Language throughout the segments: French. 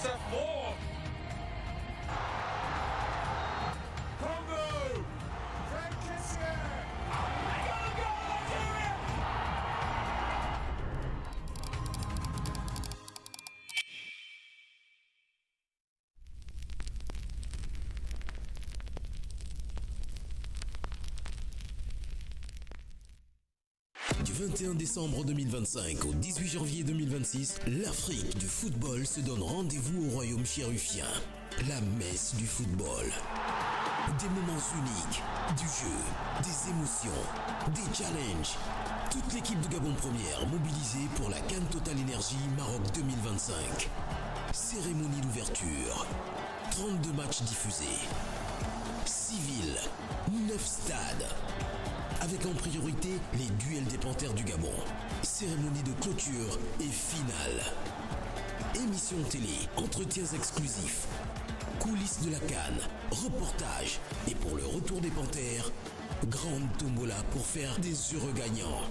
That's a 4. Congo. Frank Kessier. They got a goal, Nigeria. Du 21 décembre 2025 au 18 janvier 2026, l'Afrique du football se donne rendez-vous au royaume chérufien. La messe du football. Des moments uniques, du jeu, des émotions, des challenges. Toute l'équipe de Gabon Première mobilisée pour la CAN Total Energy Maroc 2025. Cérémonie d'ouverture. 32 matchs diffusés. 6 villes, 9 stades. Avec en priorité les duels des Panthères du Gabon. Cérémonie de clôture et finale. Émissions télé, entretiens exclusifs, coulisses de la CAN, reportages et pour le retour des Panthères, grande tombola pour faire des heureux gagnants.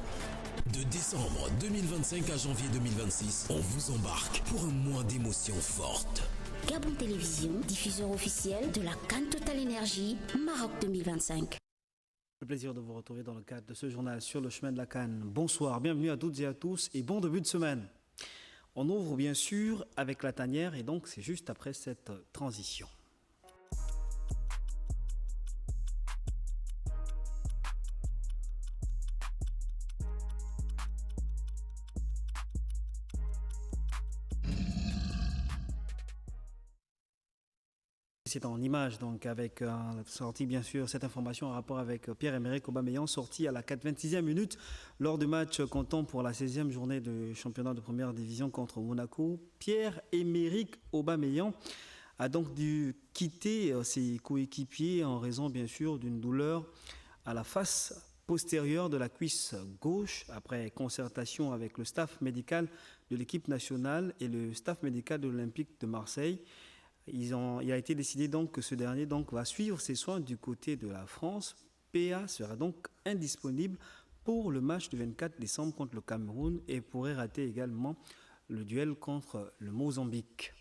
De décembre 2025 à janvier 2026, on vous embarque pour un mois d'émotions fortes. Gabon Télévision, diffuseur officiel de la CAN Total Energy Maroc 2025. Le plaisir de vous retrouver dans le cadre de ce journal sur le chemin de la CAN. Bonsoir, bienvenue à toutes et à tous et bon début de semaine. On ouvre bien sûr avec la tanière et donc c'est juste après cette transition. C'est en image, donc avec sorti bien sûr cette information en rapport avec Pierre-Emerick Aubameyang, sorti à la 26e minute lors du match comptant pour la 16e journée de championnat de première division contre Monaco. Pierre-Emerick Aubameyang a donc dû quitter ses coéquipiers en raison bien sûr d'une douleur à la face postérieure de la cuisse gauche après concertation avec le staff médical de l'équipe nationale et le staff médical de l'Olympique de Marseille. Il a été décidé donc que ce dernier donc va suivre ses soins du côté de la France. PA sera donc indisponible pour le match du 24 décembre contre le Cameroun et pourrait rater également le duel contre le Mozambique.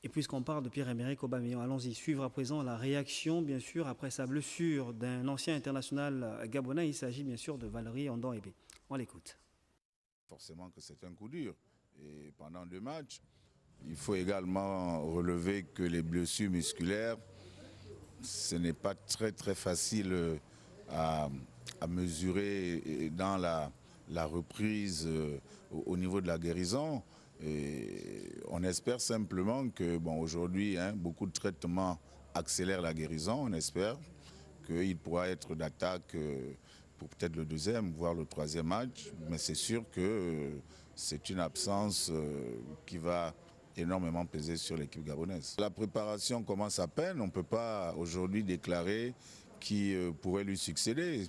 Et puisqu'on parle de Pierre-Emerick Aubameyang, allons-y suivre à présent la réaction bien sûr après sa blessure d'un ancien international gabonais. Il s'agit bien sûr de Valérie Ondon-Ebé. On l'écoute. Forcément que c'est un coup dur et pendant 2 matchs. Il faut également relever que les blessures musculaires, ce n'est pas très facile à mesurer dans la reprise au niveau de la guérison. Et on espère simplement que, aujourd'hui, beaucoup de traitements accélèrent la guérison. On espère qu'il pourra être d'attaque pour peut-être le 2e, voire le 3e match. Mais c'est sûr que c'est une absence qui va énormément pesé sur l'équipe gabonaise. La préparation commence à peine, on ne peut pas aujourd'hui déclarer qui pourrait lui succéder.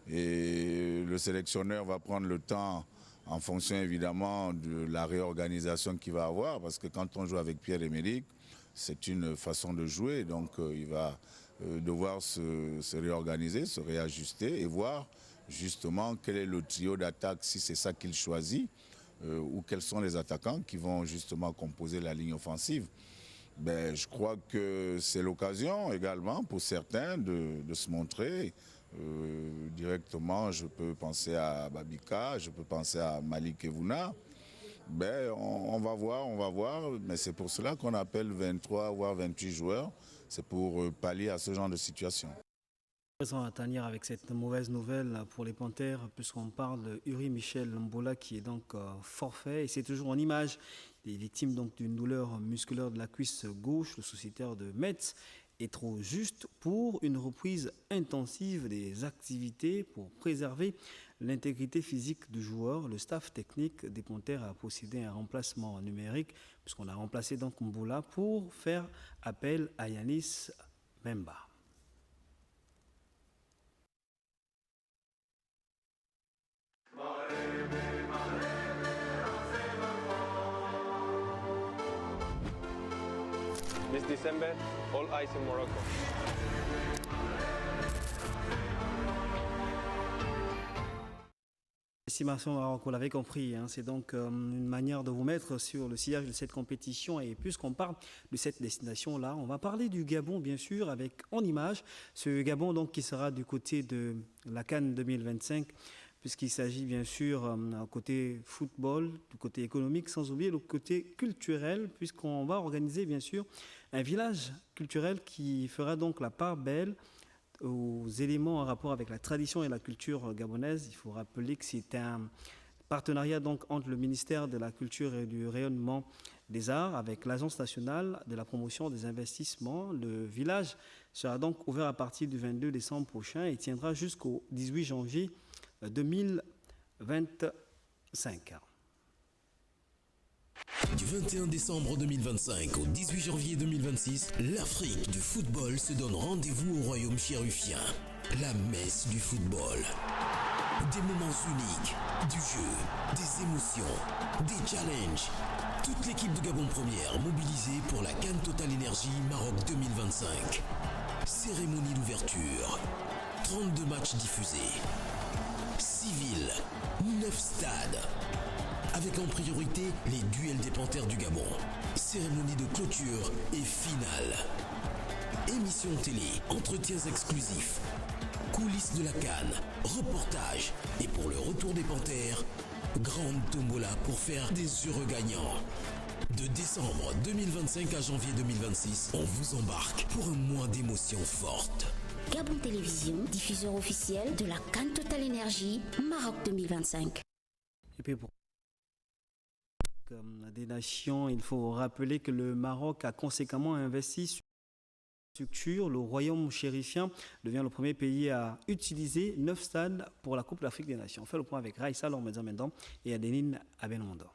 Et le sélectionneur va prendre le temps en fonction évidemment de la réorganisation qu'il va avoir, parce que quand on joue avec Pierre-Emerick, c'est une façon de jouer, donc il va devoir se réorganiser, se réajuster et voir justement quel est le trio d'attaque, si c'est ça qu'il choisit. Ou quels sont les attaquants qui vont justement composer la ligne offensive. Je crois que c'est l'occasion également pour certains de se montrer. Directement, je peux penser à Babika, je peux penser à Malik Evouna. On va voir, mais c'est pour cela qu'on appelle 23 voire 28 joueurs. C'est pour pallier à ce genre de situation. Présent à Tanière avec cette mauvaise nouvelle pour les Panthères, puisqu'on parle de Uri Michel Mbola qui est donc forfait. Et c'est toujours en image des victimes donc d'une douleur musculaire de la cuisse gauche. Le sociétaire de Metz est trop juste pour une reprise intensive des activités pour préserver l'intégrité physique du joueur. Le staff technique des Panthères a procédé à un remplacement numérique, puisqu'on a remplacé donc Mbola pour faire appel à Yanis Memba. This December, all eyes in Morocco. estimation Maroc, vous l'avez compris, hein, c'est donc une manière de vous mettre sur le sillage de cette compétition. Et puisqu'on parle de cette destination-là, on va parler du Gabon, bien sûr, avec en image ce Gabon donc, qui sera du côté de la CAN 2025, puisqu'il s'agit bien sûr côté football, du côté économique, sans oublier le côté culturel, puisqu'on va organiser bien sûr un village culturel qui fera donc la part belle aux éléments en rapport avec la tradition et la culture gabonaise. Il faut rappeler que c'est un partenariat donc entre le ministère de la Culture et du Rayonnement des Arts avec l'Agence nationale de la promotion des investissements. Le village sera donc ouvert à partir du 22 décembre prochain et tiendra jusqu'au 18 janvier 2025. Du 21 décembre 2025 au 18 janvier 2026, l'Afrique du football se donne rendez-vous au royaume chérufien. La messe du football. Des moments uniques, du jeu, des émotions, des challenges. Toute l'équipe de Gabon Première mobilisée pour la CAN Total Energy Maroc 2025. Cérémonie d'ouverture. 32 matchs diffusés. 6 villes, 9 stades. Avec en priorité les duels des Panthères du Gabon. Cérémonie de clôture et finale. Émissions télé, entretiens exclusifs, coulisses de la CAN, reportages et pour le retour des Panthères, grande tombola pour faire des heureux gagnants. De décembre 2025 à janvier 2026, on vous embarque pour un mois d'émotions fortes. Gabon Télévision, diffuseur officiel de la CAN Total Energy Maroc 2025. Et puis pour des nations, il faut rappeler que le Maroc a conséquemment investi sur structure. Le royaume chérifien devient le premier pays à utiliser 9 stades pour la Coupe d'Afrique des Nations. On fait le point avec Raïssa Lormezan-Mendam et Adeline Abenmondo.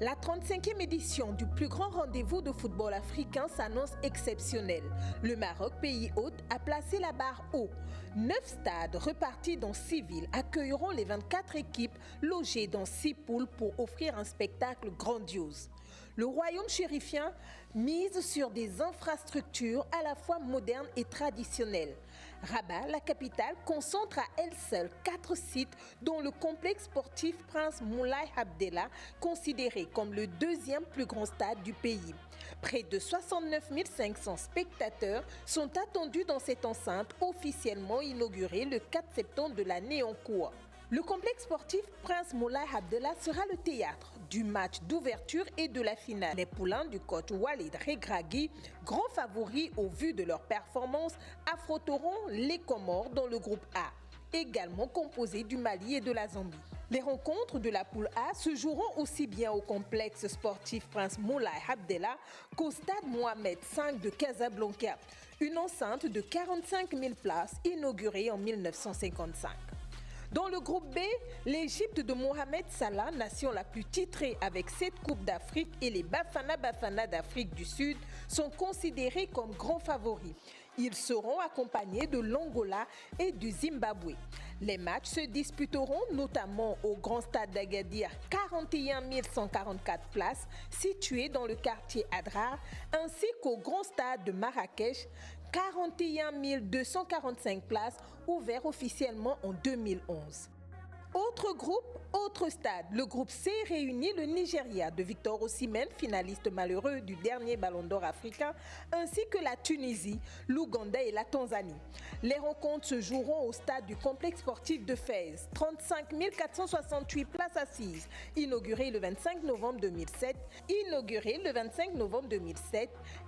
La 35e édition du plus grand rendez-vous de football africain s'annonce exceptionnelle. Le Maroc, pays hôte, a placé la barre haut. 9 stades repartis dans 6 villes accueilleront les 24 équipes logées dans 6 poules pour offrir un spectacle grandiose. Le royaume chérifien mise sur des infrastructures à la fois modernes et traditionnelles. Rabat, la capitale, concentre à elle seule 4 sites dont le complexe sportif Prince Moulay Abdellah, considéré comme le 2e plus grand stade du pays. Près de 69 500 spectateurs sont attendus dans cette enceinte officiellement inaugurée le 4 septembre de l'année en cours. Le complexe sportif Prince Moulay Abdellah sera le théâtre du match d'ouverture et de la finale. Les poulains du coach Walid Regragui, grands favoris au vu de leur performance, affronteront les Comores dans le groupe A, également composé du Mali et de la Zambie. Les rencontres de la poule A se joueront aussi bien au complexe sportif Prince Moulay Abdellah qu'au stade Mohamed V de Casablanca, une enceinte de 45 000 places inaugurée en 1955. Dans le groupe B, l'Égypte de Mohamed Salah, nation la plus titrée avec 7 Coupes d'Afrique, et les Bafana d'Afrique du Sud sont considérés comme grands favoris. Ils seront accompagnés de l'Angola et du Zimbabwe. Les matchs se disputeront notamment au Grand Stade d'Agadir, 41 144 places, situé dans le quartier Adrar, ainsi qu'au Grand Stade de Marrakech, 41 245 places, ouvert officiellement en 2011. Autre groupe, autre stade. Le groupe C réunit le Nigeria de Victor Osimhen, finaliste malheureux du dernier Ballon d'Or africain, ainsi que la Tunisie, l'Ouganda et la Tanzanie. Les rencontres se joueront au stade du complexe sportif de Fès, 35 468 places assises, inauguré le 25 novembre 2007,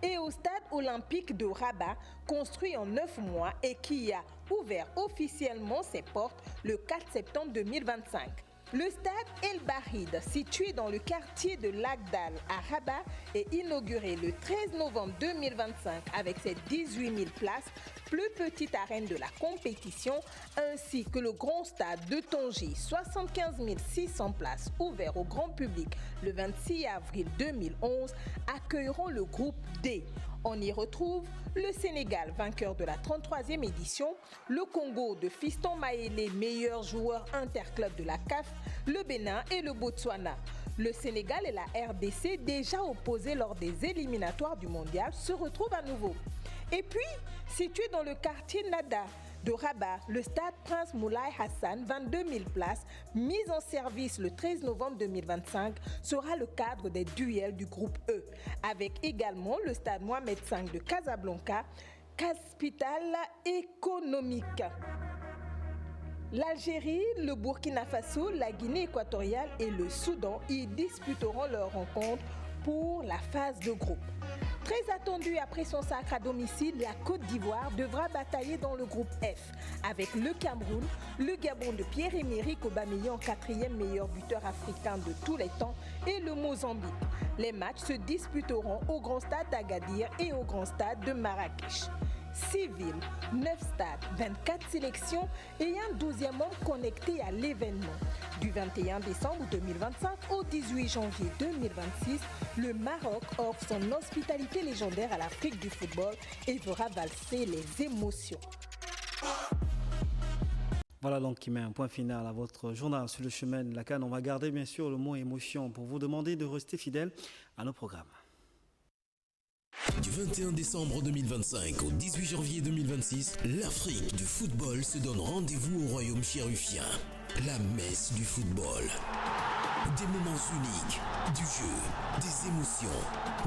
et au stade olympique de Rabat, construit en 9 mois et qui a ouvert officiellement ses portes le 4 septembre 2025. Le stade El Bahid, situé dans le quartier de Lagdal à Rabat, est inauguré le 13 novembre 2025 avec ses 18 000 places, plus petite arène de la compétition, ainsi que le grand stade de Tanger, 75 600 places, ouvert au grand public le 26 avril 2011, accueilleront le groupe D. On y retrouve le Sénégal, vainqueur de la 33e édition, le Congo de Fiston Maélé, meilleur joueur interclub de la CAF, le Bénin et le Botswana. Le Sénégal et la RDC, déjà opposés lors des éliminatoires du mondial, se retrouvent à nouveau. Et puis, situé dans le quartier Nada, De Rabat, le stade Prince Moulay Hassan, 22 000 places, mise en service le 13 novembre 2025, sera le cadre des duels du groupe E, avec également le stade Mohamed V de Casablanca, capitale économique. L'Algérie, le Burkina Faso, la Guinée équatoriale et le Soudan y disputeront leur rencontre pour la phase de groupe. Très attendue après son sacre à domicile, la Côte d'Ivoire devra batailler dans le groupe F avec le Cameroun, le Gabon de Pierre-Emerick Aubameyang, 4e meilleur buteur africain de tous les temps, et le Mozambique. Les matchs se disputeront au Grand Stade d'Agadir et au Grand Stade de Marrakech. 6 villes, 9 stades, 24 sélections et un 12e membre connecté à l'événement. Du 21 décembre 2025 au 18 janvier 2026, le Maroc offre son hospitalité légendaire à l'Afrique du football et fera valser les émotions. Voilà donc qui met un point final à votre journal sur le chemin de la CAN. On va garder bien sûr le mot émotion pour vous demander de rester fidèle à nos programmes. Du 21 décembre 2025 au 18 janvier 2026, l'Afrique du football se donne rendez-vous au royaume chérufien. La messe du football. Des moments uniques, du jeu, des émotions,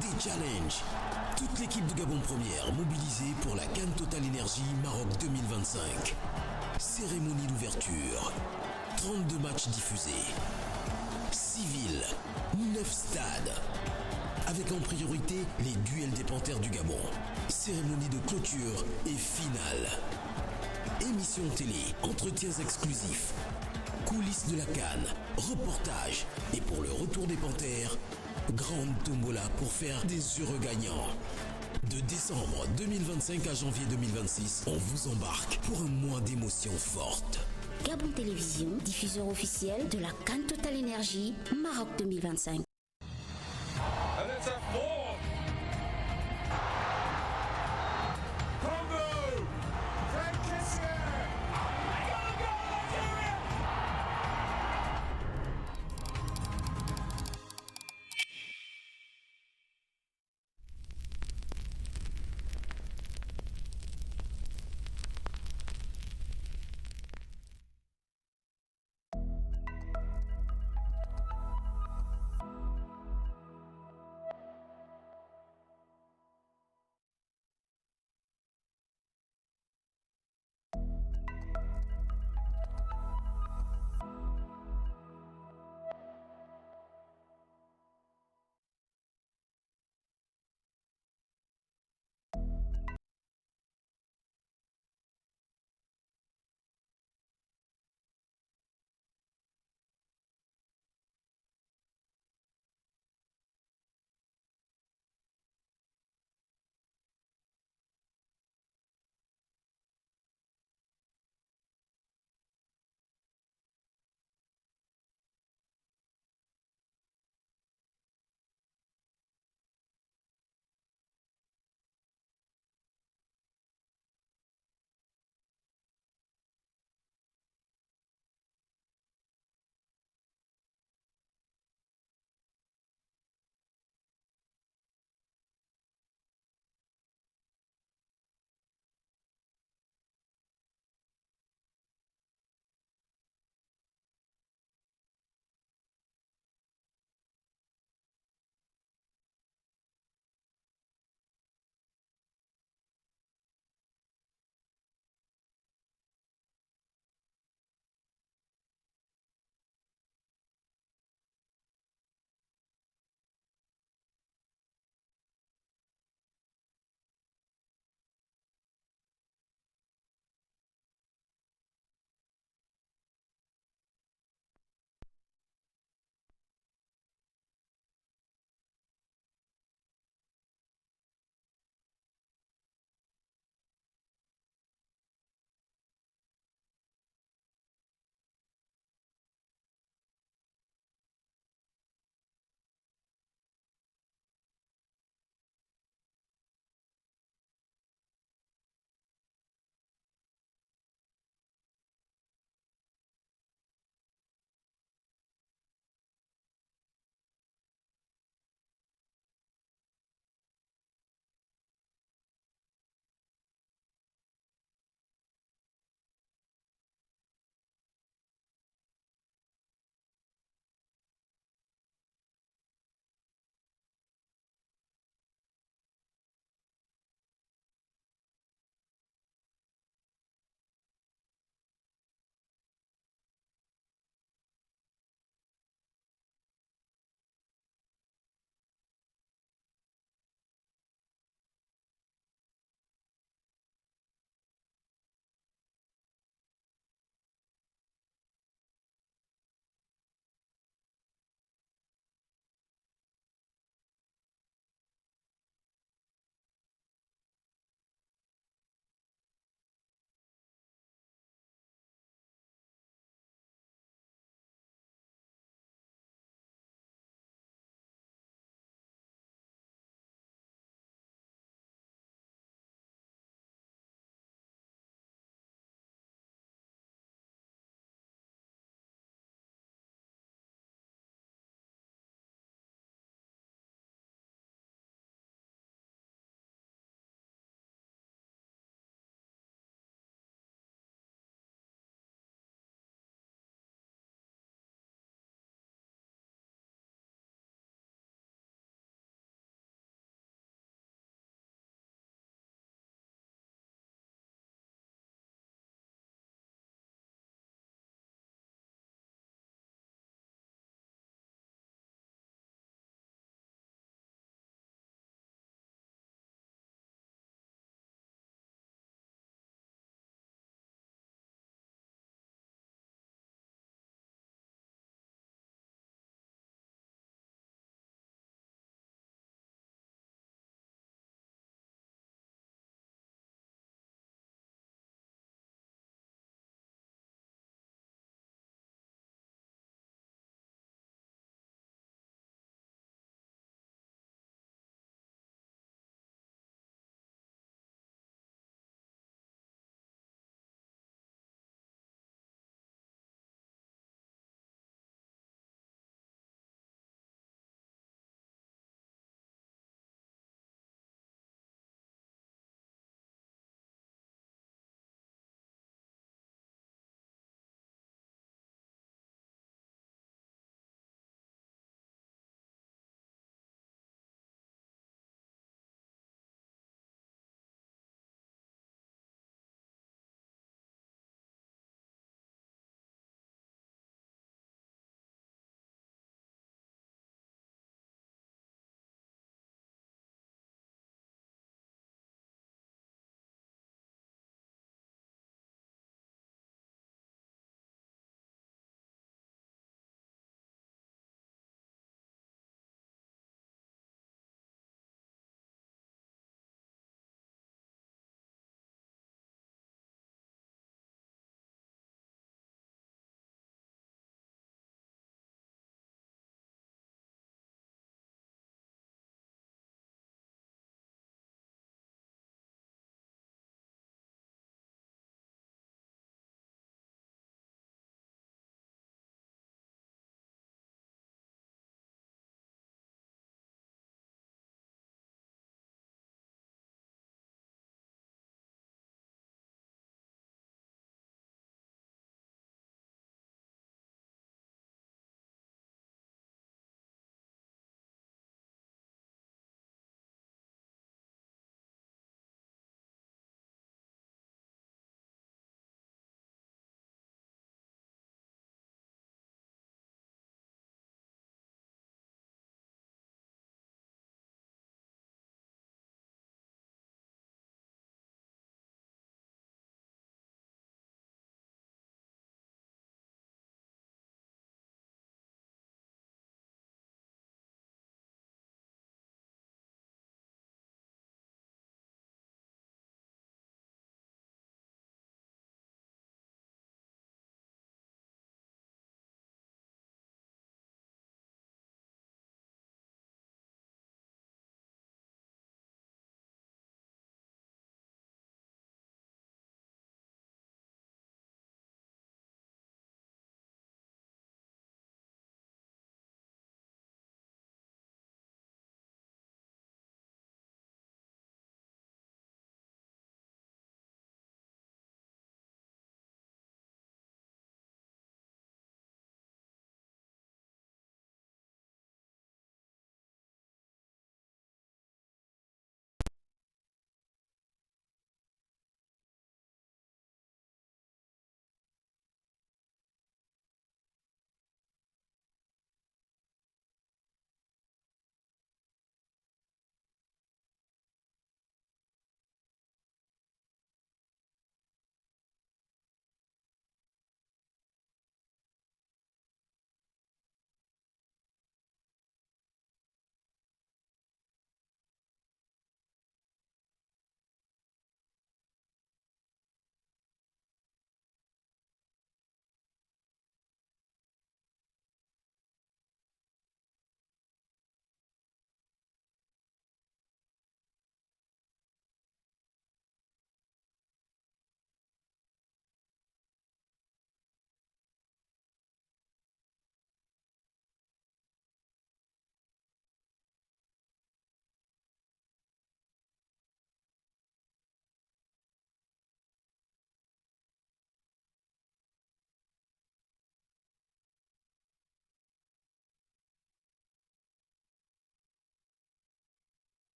des challenges. Toute l'équipe de Gabon Première mobilisée pour la CAN Total Énergie Maroc 2025. Cérémonie d'ouverture. 32 matchs diffusés. 6 villes, 9 stades. Avec en priorité les duels des Panthères du Gabon. Cérémonie de clôture et finale. Émissions télé, entretiens exclusifs, coulisses de la CAN, reportages et pour le retour des Panthères, grande tombola pour faire des heureux gagnants. De décembre 2025 à janvier 2026, on vous embarque pour un mois d'émotions fortes. Gabon Télévision, diffuseur officiel de la CAN Total Énergie Maroc 2025. And it's a 4.